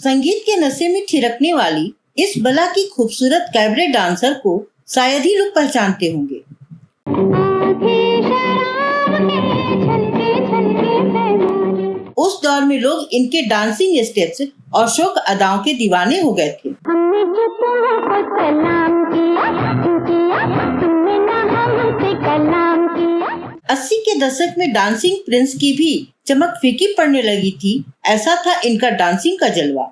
संगीत के नशे में थिरकने वाली इस बला की खूबसूरत कैबरे डांसर को शायद ही लोग पहचानते होंगे। उस दौर में लोग इनके डांसिंग स्टेप्स और शौक अदाओं के दीवाने हो गए थे। 80 के दशक में डांसिंग प्रिंस की भी चमक फीकी पड़ने लगी थी। ऐसा था इनका डांसिंग का जलवा।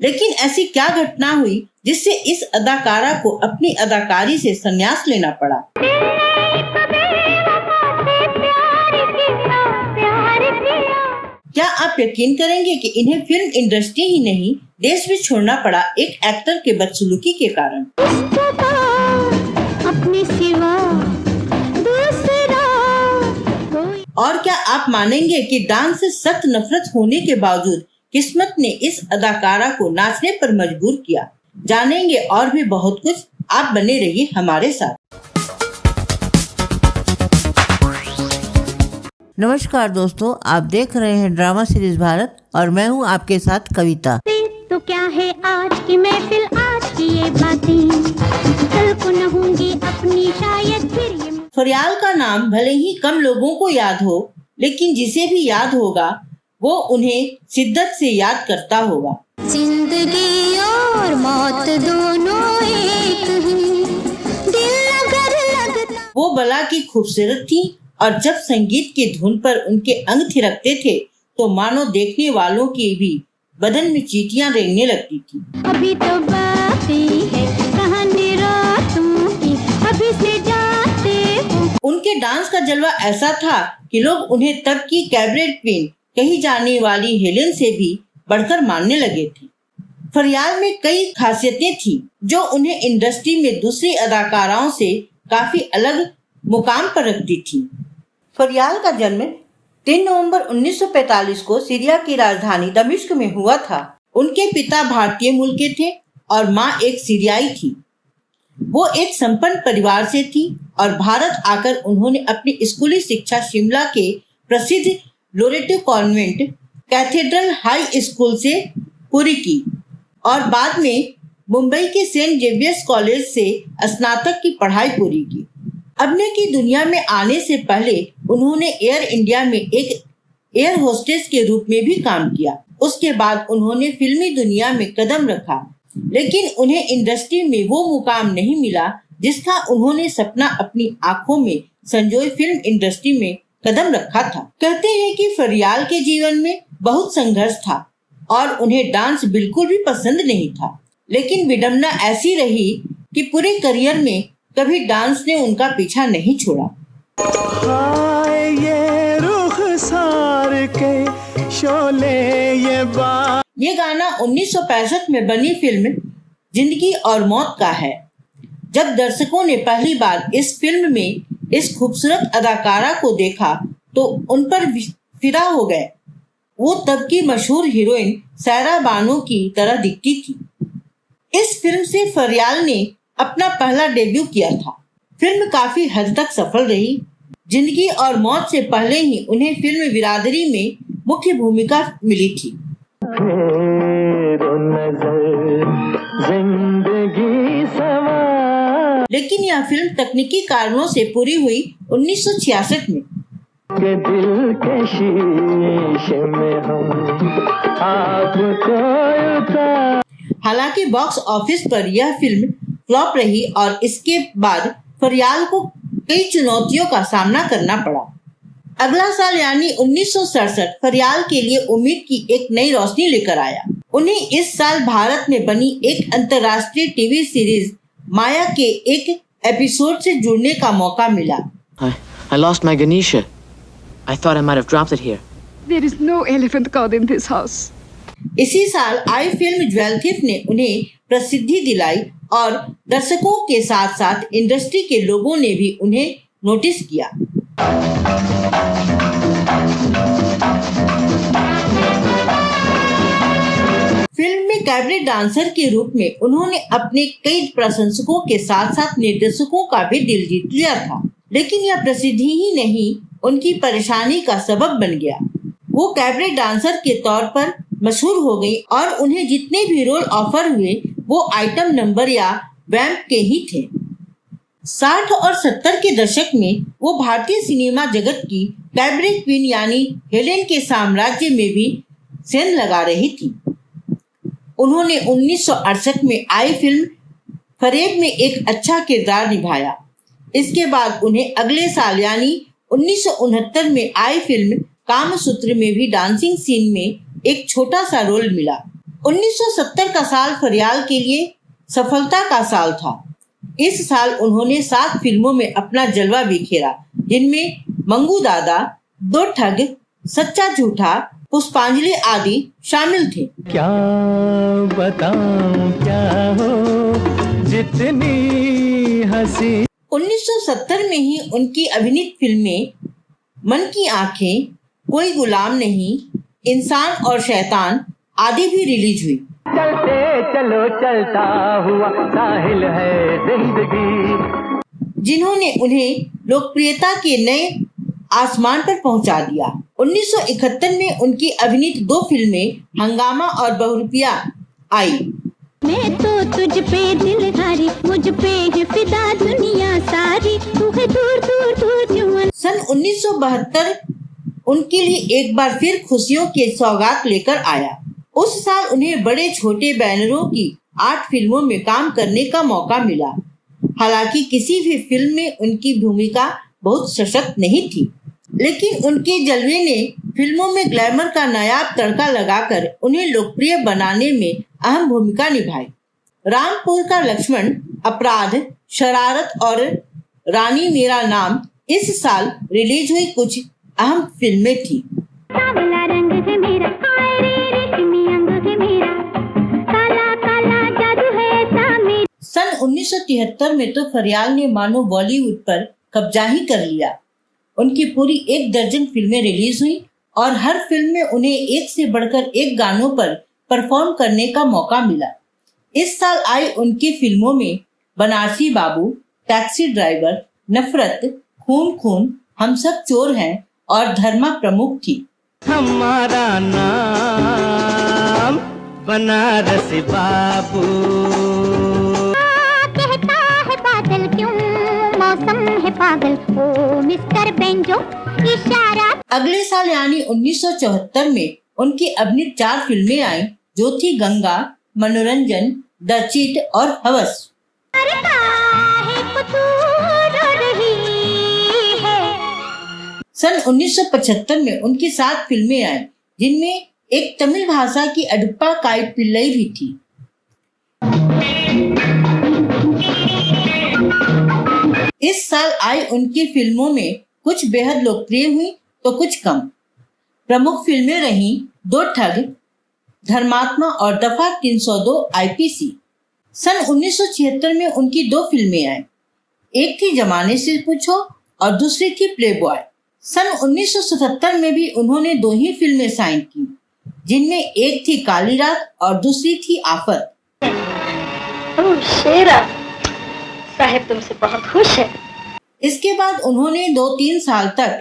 लेकिन ऐसी क्या घटना हुई जिससे इस अदाकारा को अपनी अदाकारी से संन्यास लेना पड़ा? क्या आप यकीन करेंगे कि इन्हें फिल्म इंडस्ट्री ही नहीं देश भी छोड़ना पड़ा एक एक्टर के बदसलूकी के कारण। अपने सिवा और क्या आप मानेंगे कि डांस से सख्त नफरत होने के बावजूद किस्मत ने इस अदाकारा को नाचने पर मजबूर किया। जानेंगे और भी बहुत कुछ, आप बने रहिए हमारे साथ। नमस्कार दोस्तों, आप देख रहे हैं ड्रामा सीरीज भारत और मैं हूं आपके साथ कविता। तो क्या है आज की महफिल, आज की ये बातें कल को न होंगी अपनी, शायद फिर ये। फरियाल का नाम भले ही कम लोगों को याद हो, लेकिन जिसे भी याद होगा वो उन्हें शिद्दत से याद करता होगा। जिंदगी और मौत दोनों एक हैं, दिल अगर लगता। वो बला की खूबसूरत थी और जब संगीत की धुन पर उनके अंग थिरकते थे तो मानो देखने वालों की भी बदन में चींटियां रेंगने लगती थी। अभी तो बाकी है कहानी रातों की, अभी से जाते हो। उनके डांस का जलवा ऐसा था कि लोग उन्हें तब की कैबरे क्वीन कही जाने वाली हेलेन से भी बढ़कर मानने लगे थे। फरियाल में कई खासियतें थी जो उन्हें इंडस्ट्री में दूसरी अदाकाराओं से काफी अलग मुकाम पर रखती थी। फरियाल का जन्म 3 नवंबर 1945 को सीरिया की राजधानी दमिश्क में हुआ था। उनके पिता भारतीय मूल के थे और माँ एक सीरियाई थी। वो एक संपन्न परिवार से थी और भारत आकर उन्होंने अपनी स्कूली शिक्षा शिमला के प्रसिद्ध Loreto convent cathedral high school से पूरी की और बाद में मुंबई के सेंट जेवियर्स कॉलेज से स्नातक की पढ़ाई पूरी की। अभिनय की दुनिया में आने से पहले उन्होंने एयर इंडिया में एक एयर होस्टेस के रूप में भी काम किया। उसके बाद उन्होंने फिल्मी दुनिया में कदम रखा, लेकिन उन्हें इंडस्ट्री में वो मुकाम नहीं मिला जिसका उन्होंने सपना अपनी आंखों में संजोए फिल्म इंडस्ट्री में कदम रखा था। कहते हैं कि फरियाल के जीवन में बहुत संघर्ष था और उन्हें डांस बिल्कुल भी पसंद नहीं था, लेकिन विडंबना ऐसी रही कि पूरे करियर में कभी डांस ने उनका पीछा नहीं छोड़ा। ये रुख सार के शोले ये गाना 1965 में बनी फिल्म जिंदगी और मौत का है। जब दर्शकों ने पहली बार इस फिल्म में इस खूबसूरत अदाकारा को देखा तो उन पर फिदा हो गए। वो तब की मशहूर हीरोइन सायरा बानो की तरह दिखती थी। इस फिल्म से फरियाल ने अपना पहला डेब्यू किया था। फिल्म काफी हद तक सफल रही। जिंदगी और मौत से पहले ही उन्हें फिल्म बिरादरी में मुख्य भूमिका मिली थी। लेकिन यह फिल्म तकनीकी कारणों से पूरी हुई 1966 में। के दिल के शीशे में हम आपको उतार। हालांकि बॉक्स ऑफिस पर यह फिल्म फ्लॉप रही और इसके बाद फरियाल को कई चुनौतियों का सामना करना पड़ा। अगला साल यानी 1967 फरियाल के लिए उम्मीद की एक नई रोशनी लेकर आया। उन्हें इस साल भारत में बनी एक अंतर्राष्ट्रीय टीवी सीरीज माया के एक एपिसोड से जुड़ने का मौका मिला। I lost my Ganesha. I thought I might have dropped it here. There is no elephant god in this house. इसी साल आई फिल्म ज्वेल थिफ ने उन्हें प्रसिद्धि दिलाई और दर्शकों के साथ साथ इंडस्ट्री के लोगों ने भी उन्हें नोटिस किया। फिल्म में कैबरे डांसर के रूप में उन्होंने अपने कई प्रशंसकों के साथ साथ निर्देशकों का भी दिल जीत लिया था। लेकिन यह प्रसिद्धि ही नहीं उनकी परेशानी का सबब बन गया। वो कैबरे डांसर के तौर पर मशहूर हो गई और उन्हें जितने भी रोल ऑफर हुए वो आइटम नंबर या वैम्प के ही थे। 60 और 70 के दशक में वो भारतीय सिनेमा जगत की कैबरे क्वीन यानी हेलेन के साम्राज्य में भी सेंध लगा रही थी। उन्होंने 1968 में आई फिल्म फरेब में एक अच्छा किरदार निभाया। इसके बाद उन्हें अगले साल यानी 1969 में आई फिल्म कामसूत्र में भी डांसिंग सीन में एक छोटा सा रोल मिला। 1970 का साल फरियाल के लिए सफलता का साल था। इस साल उन्होंने 7 फिल्मों में अपना जलवा बिखेरा, जिनमें मंगू दादा, दो ठग, सच्चा झूठा, पुष्पांजलि आदि शामिल थे। क्या बताऊं क्या हो जितनी हंसी। 1970 में ही उनकी अभिनीत फिल्में मन की आंखें, कोई गुलाम नहीं, इंसान और शैतान आदि भी रिलीज हुई। चलते चलो चलता हुआ साहिल है जिंदगी, जिन्होंने उन्हें लोकप्रियता के नए आसमान पर पहुंचा दिया। 1971 में उनकी अभिनीत 2 फिल्में हंगामा और बहुरूपिया आई। मैं तो तुझ पे दिल हारी, मुझ पे है फिदा दुनिया सारी, तू है दूर दूर दूर क्यों। सन 1972 उनके लिए एक बार फिर खुशियों के सौगात लेकर आया। उस साल उन्हें बड़े छोटे बैनरों की 8 फिल्मों में काम करने का मौका मिला। हालांकि किसी भी फिल्म में उनकी भूमिका बहुत सशक्त नहीं थी, लेकिन उनके जलवे ने फिल्मों में ग्लैमर का नायाब तड़का लगाकर उन्हें लोकप्रिय बनाने में अहम भूमिका निभाई। रामपुर का लक्ष्मण, अपराध, शरारत और रानी मेरा नाम इस साल रिलीज हुई कुछ अहम फिल्में थी। काला रंग है मेरा, हाय रे रेशमी अंग है मेरा, काला काला जादू है ऐसा मेरा। सन 1973 में तो फरियाल ने मानो बॉलीवुड पर कब्जा ही कर लिया। उनकी पूरी 1 दर्जन फिल्में रिलीज हुई और हर फिल्म में उन्हें एक से बढ़कर एक गानों पर परफॉर्म करने का मौका मिला। इस साल आई उनकी फिल्मों में बनारसी बाबू, टैक्सी ड्राइवर, नफरत, खून खून, हम सब चोर हैं और धर्मा प्रमुख थी। हमारा नाम बनारस बाबू। कहता है बादल क्यों, मौसम है पागल, ओ मिस्टर बेंजो इशारा। अगले साल यानी 1974 में उनकी अभिनीत 4 फिल्में आईं, जो थी गंगा, मनोरंजन, द चीट और हवस। अरे काहे को तू रो रही है। सन 1975 में उनकी 7 फिल्में आईं, जिनमें एक तमिल भाषा की अडुप्पा काई पिल्लई भी थी। इस साल आई उनकी फिल्मों में कुछ बेहद लोकप्रिय हुई तो कुछ कम। प्रमुख फिल्में रहीं दो ठग, धर्मात्मा और दफा 302 IPC। सन 1976 में उनकी 2 फिल्में आई, एक थी जमाने से पूछो और दूसरी थी प्लेबॉय। सन 1977 में भी उन्होंने 2 ही फिल्में साइन की, जिनमें एक थी काली रात और दूसरी थी आफत। ओह शेरा, साहिब तुमसे बहुत खुश है। इसके बाद उन्होंने 2-3 साल तक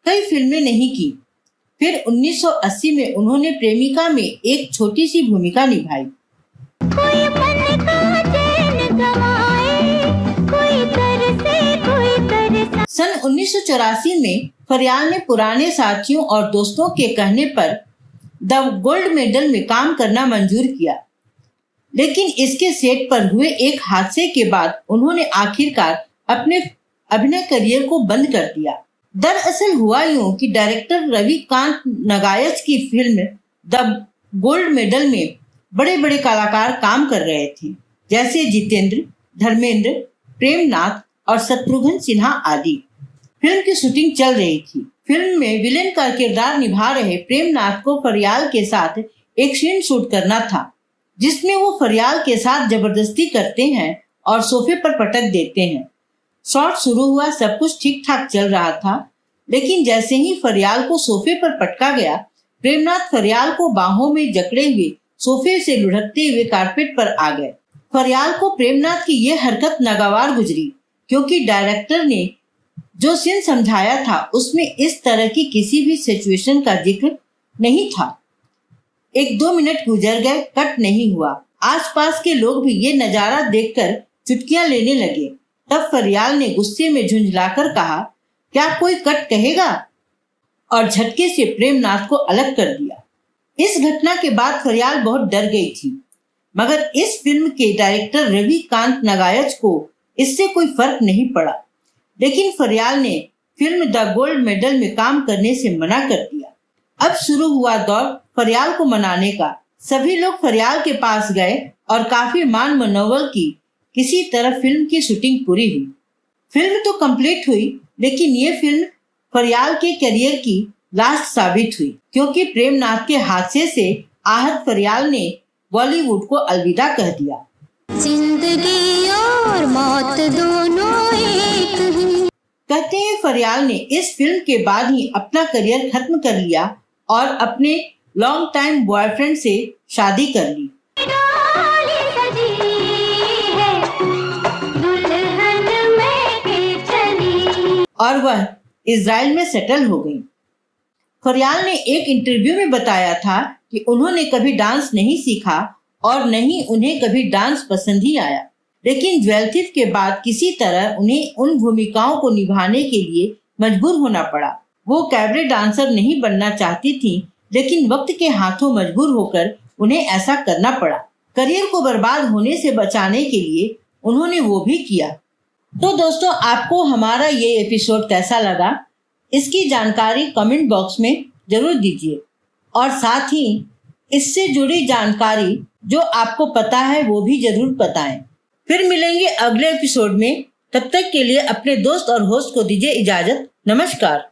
कई फिल्में नहीं की। फिर 1980 में उन्होंने प्रेमिका में एक छोटी सी भूमिका निभाई। कोई मन का चैन गवाए, कोई तरसे कोई तरसा। सन 1984 में फरियाल ने पुराने साथियों और दोस्तों के कहने पर द गोल्ड मेडल में काम करना मंजूर किया, लेकिन इसके सेट पर हुए एक हादसे के बाद उन्होंने आखिरकार अपने अभिनय करियर को बंद कर दिया। दरअसल हुआ यूं कि डायरेक्टर रविकांत नगायच की फिल्म द गोल्ड मेडल में बड़े बड़े कलाकार काम कर रहे थे, जैसे जितेंद्र, धर्मेंद्र, प्रेमनाथ और शत्रुघ्न सिन्हा आदि। फिल्म की शूटिंग चल रही थी। फिल्म में विलेन का किरदार निभा रहे प्रेमनाथ को फरियाल के साथ एक सीन शूट करना था, जिसमें वो फरियाल के साथ जबरदस्ती करते हैं और सोफे पर पटक देते हैं। शॉट शुरू हुआ, सब कुछ ठीक ठाक चल रहा था, लेकिन जैसे ही फरियाल को सोफे पर पटका गया, प्रेमनाथ फरियाल को बाहों में जकड़े हुए सोफे से लुढ़कते हुए कारपेट पर आ गए। फरियाल को प्रेमनाथ की यह हरकत नागवार गुजरी, क्योंकि डायरेक्टर ने जो सीन समझाया था उसमें इस तरह की किसी भी सिचुएशन का जिक्र नहीं था। 1-2 मिनट गुजर गए, कट नहीं हुआ। आसपास के लोग भी ये नजारा देखकर चुटकियां लेने लगे। तब फरियाल ने गुस्से में झुंझलाकर कहा, क्या कोई कट कहेगा? और झटके से प्रेमनाथ को अलग कर दिया। इस घटना के बाद फरियाल बहुत डर गई थी, मगर इस फिल्म के डायरेक्टर रविकांत नागायच को इससे कोई फर्क नहीं पड़ा। लेकिन फरियाल ने फिल्म द गोल्ड मेडल में काम करने से मना कर दिया। अब शुरू हुआ दौर फरियाल को मनाने का। सभी लोग फरियाल के पास गए और काफी मान मनोबल की। किसी तरह फिल्म की शूटिंग पूरी हुई। फिल्म तो कंप्लीट हुई, लेकिन ये फिल्म फरियाल के करियर की लास्ट साबित हुई, क्योंकि प्रेमनाथ के हादसे से आहत फरियाल ने बॉलीवुड को अलविदा कह दिया। जिंदगी और मौत दोनों एक ही। कहते हैं फरियाल ने इस फिल्म के बाद ही अपना करियर खत्म कर लिया और अपने लॉन्ग टाइम बॉयफ्रेंड से शादी कर ली। डोली सजी है, दुल्हन में के चली। और वह इजराइल में सेटल हो गई। फरियाल ने एक इंटरव्यू में बताया था कि उन्होंने कभी डांस नहीं सीखा और न ही उन्हें कभी डांस पसंद ही आया, लेकिन 12th के बाद किसी तरह उन्हें उन भूमिकाओं को निभाने के लिए मजबूर होना पड़ा। वो कैबरे डांसर नहीं बनना चाहती थी, लेकिन वक्त के हाथों मजबूर होकर उन्हें ऐसा करना पड़ा। करियर को बर्बाद होने से बचाने के लिए उन्होंने वो भी किया। तो दोस्तों, आपको हमारा ये एपिसोड कैसा लगा, इसकी जानकारी कमेंट बॉक्स में जरूर दीजिए और साथ ही इससे जुड़ी जानकारी जो आपको पता है वो भी जरूर बताएं। फिर मिलेंगे अगले एपिसोड में। तब तक के लिए अपने दोस्त और होस्ट को दीजिए इजाजत। नमस्कार।